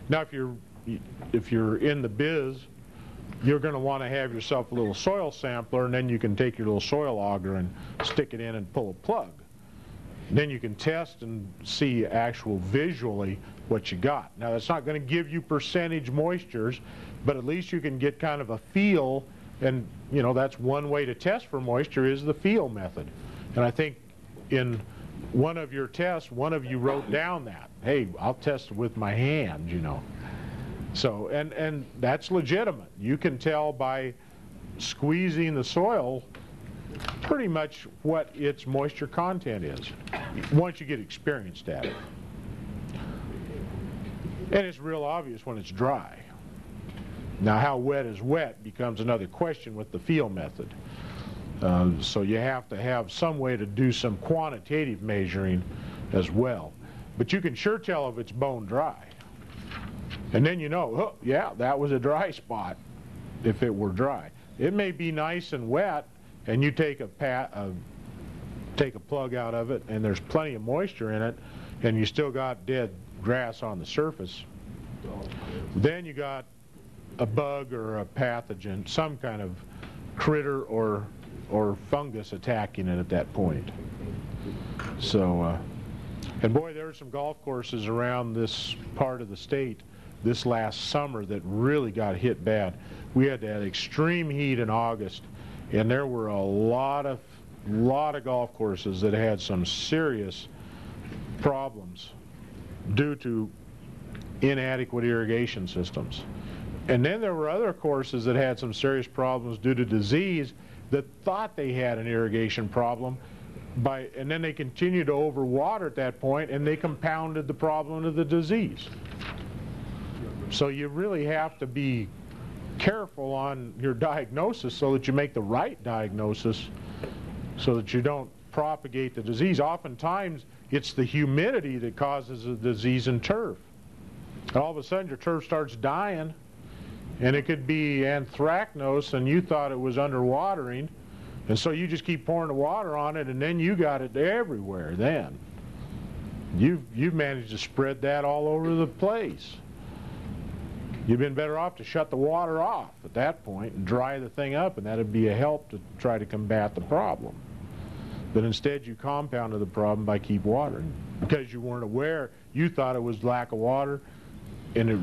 Now if you're in the biz, you're going to want to have yourself a little soil sampler, and then you can take your little soil auger and stick it in and pull a plug. Then you can test and see actual visually what you got. Now that's not going to give you percentage moistures, but at least you can get kind of a feel, and you know that's one way to test for moisture is the feel method. And I think in one of your tests, one of you wrote down that, hey, I'll test with my hand, you know. So, and that's legitimate. You can tell by squeezing the soil pretty much what its moisture content is once you get experienced at it. And it's real obvious when it's dry. Now how wet is wet becomes another question with the feel method. So you have to have some way to do some quantitative measuring as well. But you can sure tell if it's bone dry. And then you know, oh, yeah, that was a dry spot if it were dry. It may be nice and wet, and you take a plug out of it, and there's plenty of moisture in it, and you still got dead grass on the surface. Then you got a bug or a pathogen, some kind of critter or fungus attacking it at that point. So, and boy, there are some golf courses around this part of the state this last summer that really got hit bad. We had that extreme heat in August, and there were a lot of golf courses that had some serious problems due to inadequate irrigation systems. And then there were other courses that had some serious problems due to disease that thought they had an irrigation problem, and then they continued to overwater at that point, and they compounded the problem of the disease. So you really have to be careful on your diagnosis so that you make the right diagnosis so that you don't propagate the disease. Oftentimes it's the humidity that causes the disease in turf. And all of a sudden your turf starts dying, and it could be anthracnose and you thought it was underwatering, and so you just keep pouring the water on it, and then you got it everywhere. Then you've managed to spread that all over the place. You've been better off to shut the water off at that point and dry the thing up, and that'd be a help to try to combat the problem. But instead you compounded the problem by keep watering. Because you weren't aware, you thought it was lack of water, and it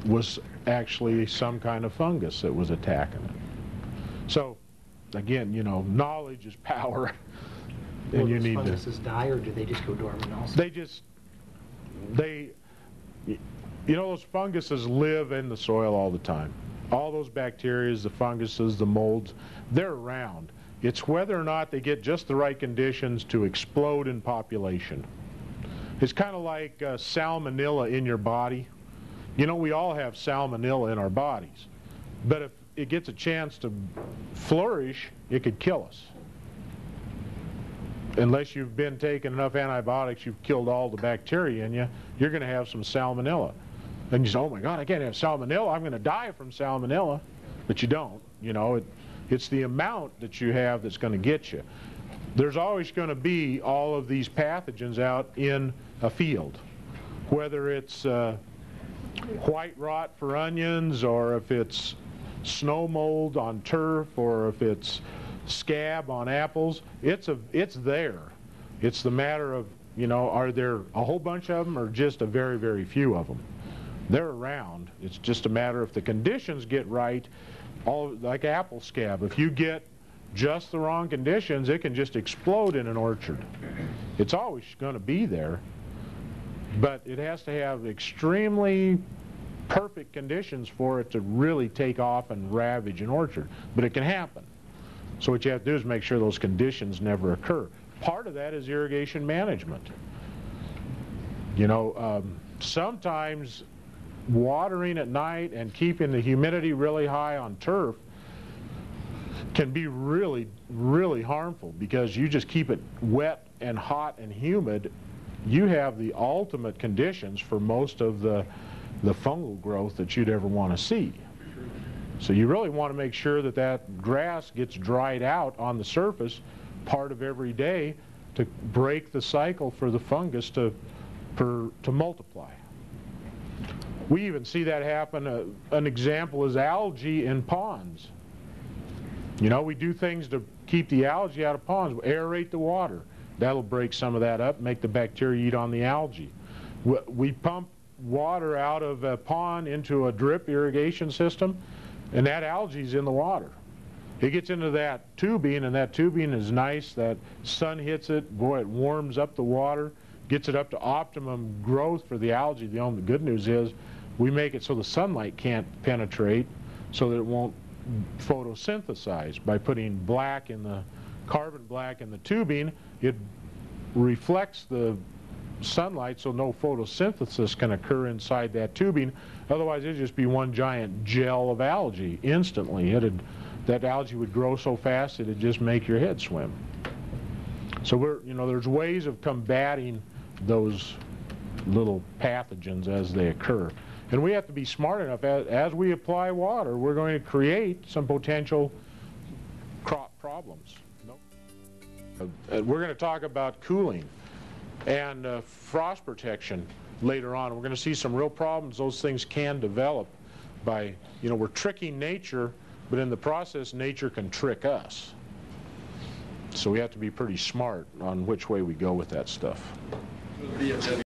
was actually some kind of fungus that was attacking it. So again, you know, knowledge is power. And you need funguses die, or do they just go dormant also? You know, those funguses live in the soil all the time. All those bacteria, the funguses, the molds, they're around. It's whether or not they get just the right conditions to explode in population. It's kind of like salmonella in your body. You know, we all have salmonella in our bodies. But if it gets a chance to flourish, it could kill us. Unless you've been taking enough antibiotics, you've killed all the bacteria in you, you're going to have some salmonella. And you say, oh my God, I can't have salmonella, I'm going to die from salmonella. But you don't. You know, it's the amount that you have that's going to get you. There's always going to be all of these pathogens out in a field. Whether it's white rot for onions, or if it's snow mold on turf, or if it's scab on apples, it's there. It's the matter of, you know, are there a whole bunch of them or just a very, very few of them? They're around. It's just a matter if the conditions get right, like apple scab. If you get just the wrong conditions, it can just explode in an orchard. It's always going to be there, but it has to have extremely perfect conditions for it to really take off and ravage an orchard. But it can happen. So what you have to do is make sure those conditions never occur. Part of that is irrigation management. You know, sometimes watering at night and keeping the humidity really high on turf can be really, really harmful, because you just keep it wet and hot and humid. You have the ultimate conditions for most of the fungal growth that you'd ever want to see. So you really want to make sure that that grass gets dried out on the surface part of every day to break the cycle for the fungus to multiply. We even see that happen. An example is algae in ponds. You know, we do things to keep the algae out of ponds. We aerate the water. That'll break some of that up, make the bacteria eat on the algae. We pump water out of a pond into a drip irrigation system, and that algae's in the water. It gets into that tubing, and that tubing is nice. That sun hits it, boy, it warms up the water, gets it up to optimum growth for the algae. The only good news is we make it so the sunlight can't penetrate, so that it won't photosynthesize. By putting black in the carbon black in the tubing, it reflects the sunlight so no photosynthesis can occur inside that tubing. Otherwise it'd just be one giant gel of algae instantly. That algae would grow so fast it'd just make your head swim. So there's ways of combating those little pathogens as they occur. And we have to be smart enough, as we apply water, we're going to create some potential crop problems. We're going to talk about cooling and frost protection later on. We're going to see some real problems those things can develop by, we're tricking nature, but in the process nature can trick us. So we have to be pretty smart on which way we go with that stuff. The